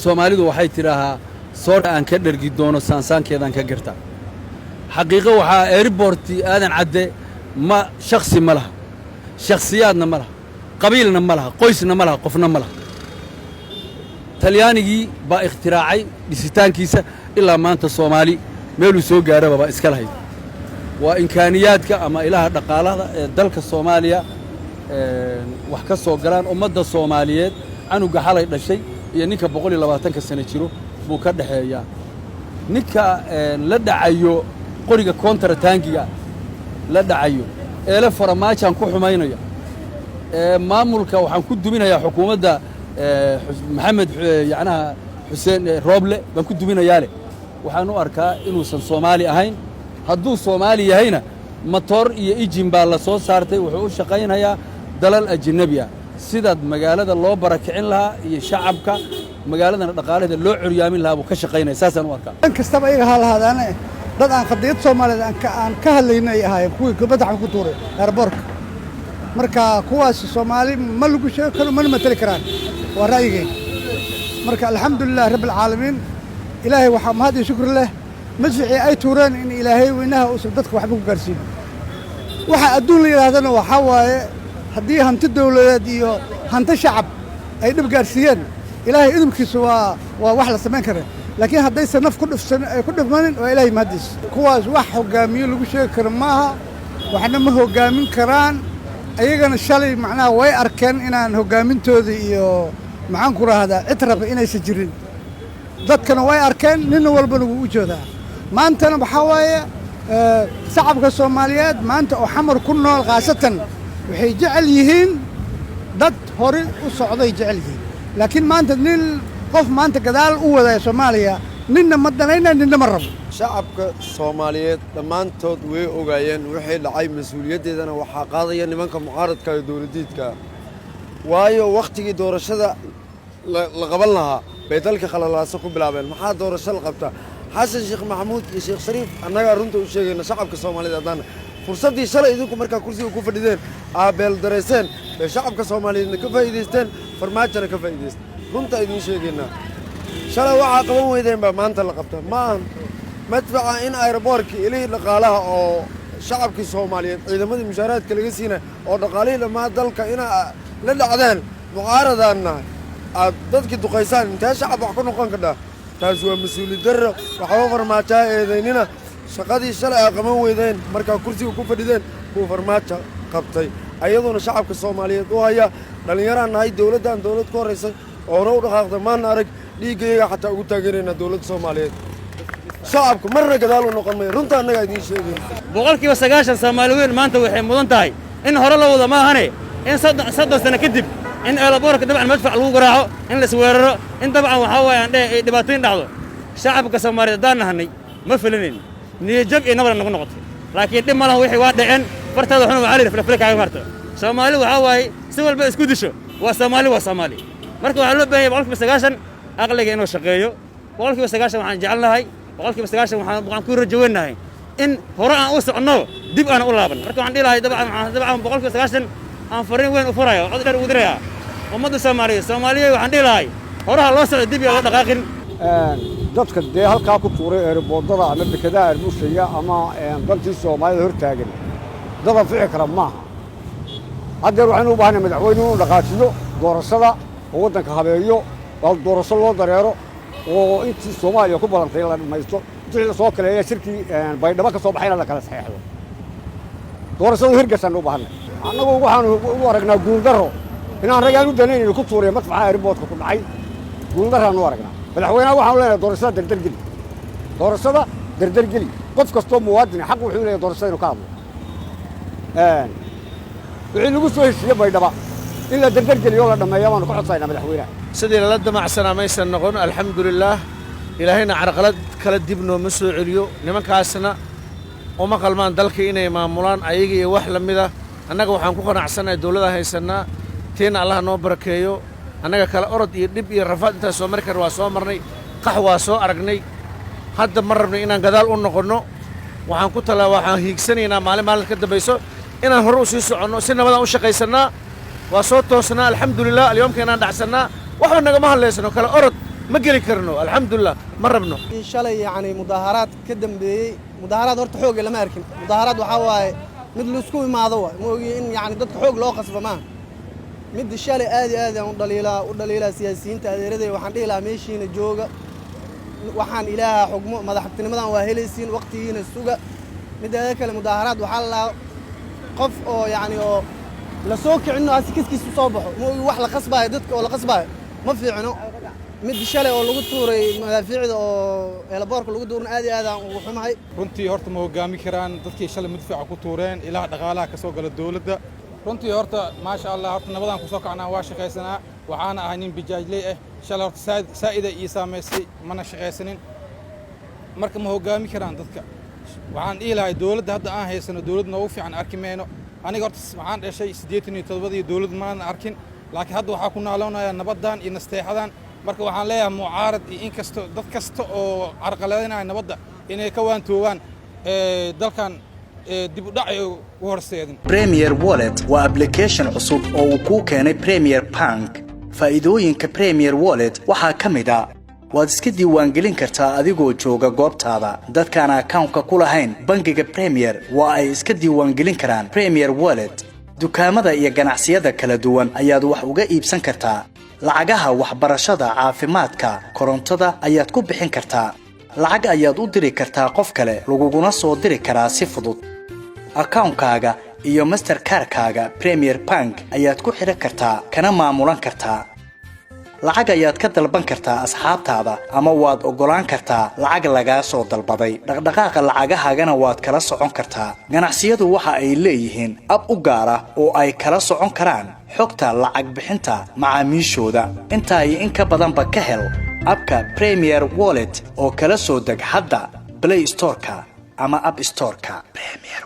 soomaalidu waxay tidhaahaa soodha aan ka dhergi doono saansaankeedaan ka gartaa xaqiiqo waxaa airborti aadan cadde ma shakhsi ma laha shakhsiyaadna ma laha qabiilna ma laha qoysna ma laha qofna ma laha talyaanigii baa ikhtiraacay dhisitaankiisa ilaa maanta soomaali meeluu soo gaaraba baa iska lahayd waa imkaaniyaadka ama ilaha dhaqaalaha ee dalka soomaaliya wax ka soo galaan ummadda soomaaliyeed canuga xalay dhashay iyo ninka 120 sano jiro buu ka dhaxeeyaa ninka la dhacayo qoriga kontratangiga la dhacayo eele farmaajan ku xumaynaya maamulka waxaan ku duminayaa xukuumadda maxamed yacnaha xuseen rooble baan ku duminayaa leh waxaan u arkaa inuusan soomaali ahayn hadduu soomaali yahayna matoor iyo ijin baa la soo saartay wuxuu u shaqaynayaa dalal ajnabi ah sidaad magaalada loo barakicin lahaa iyo shacabka magaaladana dhaqaalaheeda loo curyaamin lahaa buu ka shaqaynaya saasaan u arkaa in kastaba iyaga ha lahaadaane dad aan qadiyad Soomaaliyeed aan ka hadlaynay ahaayeen kuwii kubadda ku tuuray airborka marka kuwaas Soomaali ma lagu sheego karo ma matali karaan waa ra'yigay marka alxamdulillah rabbil caalamiin ilaahay waxa mahad iyo shukr leh masixi ay tuureen in ilaahay weynaha uu dadka waxba ku gaarsiin waxa adduun la yiraahdana waxa waaye haddii hanti dawladeed iyo hanti shacab ay dhib gaarsiiyeen ilaahay idinkiisu waa wax la sameyn karo laakiin hadday sanaf ku dhufsan ay ku dhufmanin waa ilaahay mahadis kuwaas wax hogaamiyo lagu sheegi karo maaha waxna ma hogaamin karaan ayagana shalay macnaha way arkeen inaan hogaamintooda iyo maxaan ku raahdaa citraba inaysan jirin dadkana way arkeen nin walbana wuu u joodaa maantana waxaa waaye shacabka Soomaaliyeed maanta oo xamar ku nool qaasatan waxay jecel yihiin dad hore u socday jecel yihiin laakiin maanta nin qof maanta gadaal u wadaya Soomaaliya ninna ma danayna ninna ma rabo shacabka Soomaaliyeed dhammaantood way ogaayeen wixii dhacay mas'uuliyadeedana waxaa qaadaya nimanka mucaaradka iyo dawladdiidka waayo waqtigii doorashada la qaban lahaa bay dalka khalalaasa ku bilaabeen maxaa doorasho la qabtaa xasan sheekh maxamuud iyo sheekh shariif annaga runta u sheegayna shacabka Soomaaliyeed haddaan fursadii shalay idinku markaa kursiga ku fadhideen aabeel dareyseen bay shacabka Soomaaliyeedna ka faa'iideysteen farmaajana ka faa'iideysteen runta idin sheegaynaa shalay waxaa qaban weydeen baa maanta la qabtaa ma ahan madfaca in airborki ilihii dhaqaalaha oo shacabkii Soomaaliyeed ciidamadii mushaaraadka laga siina oo dhaqaalihii dhammaa dalka inaa la dhacdeen mucaaradaanna aad dadkii duqaysaan intee shacab wax ku noqon kadhaa taas waa mas-uuliyad darro waxba farmaajaa eedaynina shaqadii shalay ay qaban weydeen markaa kursiga ku fadhideen buu farmaajo qabtay ayaduna shacabka Soomaaliyeed u haya dhalinyaraan nahay dawladdan dawlad ku horeysay oo hore u dhaqaaqday maan arag dhiigayga xataa ugu taageerayna dawladda Soomaaliyeed shacabku marna gadaal u noqon maayo runta annaga idiin sheegay boqolkiiba 90 Soomaali weyn maanta waxay mudan tahay in hore loo wada maahane in saddex sano kadib in airborka dabcan madfac lagu garaaco in la isweeraro in dabcan waxa weeyaan dhibaatooyin dhacdo shacabka Soomaaliyeed daan nahnay ma filanin niyajab iyo nabar nagu noqotay laakiin dhib ma laha wixii waa dhaceen fartaada xun waa cali filfil kaaga marto Soomaali waxa waaye si walba isku disho waa Soomaali marka waxa loo baahan yahay boqolkiiba 90 aqliga inuu shaqeeyo boqolkiiba 90 waxaan jecelnahay boqolkiiba 90 waxaan ku rajaynahay in hore aan u socono dib aan u laaban marka waxaan dhilahay dabcan boqolkiiba 90 aan fariin weyn u furayo cod dheer u diraya ummadda Soomaaliyeed waxaan dhilahay horaha loo socdo dib iyo dhaqaaqin dadka dee halkaa ku tuuray eeriboodada ama dekedaha Arbushaya ama dalkii Soomaalida hor taagan dad fiici kara maaha hadda waxaan u baahnaa madaxweynuhu inuu dhaqaajiyo doorashada oo waddanka habeeyo oo doorasho loo dareero oo intii Soomaaliya ku balantay la dhamaysto wixii soo kaleeya shirkii baydhabo ka soo baxayna la kala saxeexdo doorashadu hirgashan u baahnaa annagu waxaan u aragnaa guul darro inaan ragaan u danaynayn ku tuuray madfaca airportka ku dhacay guul darraan u aragnaa madaxweynaha waxaan leenahay doorashada dardargeli qof kastoo muwaadin xaq wuxuu leeyahay doorashada inuu ka hadlo wixii lagu soo heshiiyey baydhaba in la dardargeliyo la dhameeyo waan ku codsaynaa madaxweynaha sidii la damacsanaa maysan noqon alxamdulillaah ilaahayna carqalad kala dib nooma soo celiyo nimankaasna uma qalmaan dalka inay maamulaan ayaga iyo wax la mida annaga waxaan ku qanacsanahay dawladda haysanaa tiina allah noo barakeeyo annaga kala orod iyo dhib iyo rafaad intaas soo mari kar waa soo marnay qax waa soo aragnay hadda ma rabno inaan gadaal u noqonno waxaan hiigsanaynaa maalin ka dambayso inaan hore u sii soconno si nabadaan u shaqaysannaa waa soo toosnaa alxamdulilah alyoomka inaan dhacsannaa waxba nagama hadlaysano kala orod ma geli karno alxamdulilah ma rabno shalay yani mudaaharaad ka dambeeyey mudaaharaad horta xooga lama arkin mudaaharaad waxaa waaye mid laisku imaado waay ma ogi in yani dadka xoog loo qasba maaha mid shalay aad iyo aad aan u dhaliilaa siyaasiyiinta adeeraday waxaan dhihi lahaa meeshiina jooga waxaan ilaaha xugmo madaxtinimadan waa helaysiin waqtigiina suga mideeda kale mudaaharaad waxaa la qof oo yani oo la soo kicino asi kiskiisu soo baxo ma ogi wax la qasbaayo dadka oo la qasbaayo ma fiicno mid shalay oo lagu tuuray madaafiicda oo eelaboorka lagu duurna aad iyo aad aan ugu xumahay runtii horta ma hogaami karaan dadkii shalay madfaca ku tuureen ilaha dhaqaalaha ka soo gala dawladda runtii horta maasha Allah horta nabadaan ku soo kacnaa waa shaqaysanaa waxaana ahay nin bijaajley ah shalay horta saa'ida ii saameysay mana shaqaysanin marka ma hogaami karaan dadka waxaan dhihi lahay dawladda hadda aan haysano dawlad noogu fiican arki mayno aniga horta waxaan dhashay 87 dawlad maan arkin laakiin hadda waxaa ku naaloonayaa nabadan iyo nasteexadan marka waxaan leeyahay mucaarad iyo in kasto dad kasta oo carqaladeynaya nabadda inay ka waantoogaan dalkan dib u dhac u horseedin Premier Wallet waa application cusub oo uu ku keenay Premier Bank faa'iidooyinka Premier Wallet waxaa ka mid ah waad iska diiwaangelin kartaa adigoo jooga goobtaada dadkaan account-ka ku lahayn bangiga Premier waa ay iska diiwaangelin karaan Premier Wallet dukaamada iyo ganacsiyada kala duwan ayaad wax uga iibsan kartaa lacagaha waxbarashada caafimaadka korontada ayaad ku bixin kartaa lacag ayaad u diri kartaa qof kale laguguna soo diri karaa si fudud account-kaaga iyo Mastercard-kaaga Premier Bank ayaad ku xiran kartaa kana maamulan kartaa lacag ayaad ka dalban kartaa asxaabtaada ama waad ogolaan kartaa lacag laga soo dalbaday dhaqdhaqaaqa lacagahaagana waad kala socon kartaa ganacsiyadu waxa ay leeyihiin ab u gaar ah oo ay kala socon karaan xogta lacag bixinta macaamiishooda inta ay in ka badan ba ka hel abka Premier Wallet oo kala soo deg hadda Play Store-ka ama App Store-ka Premier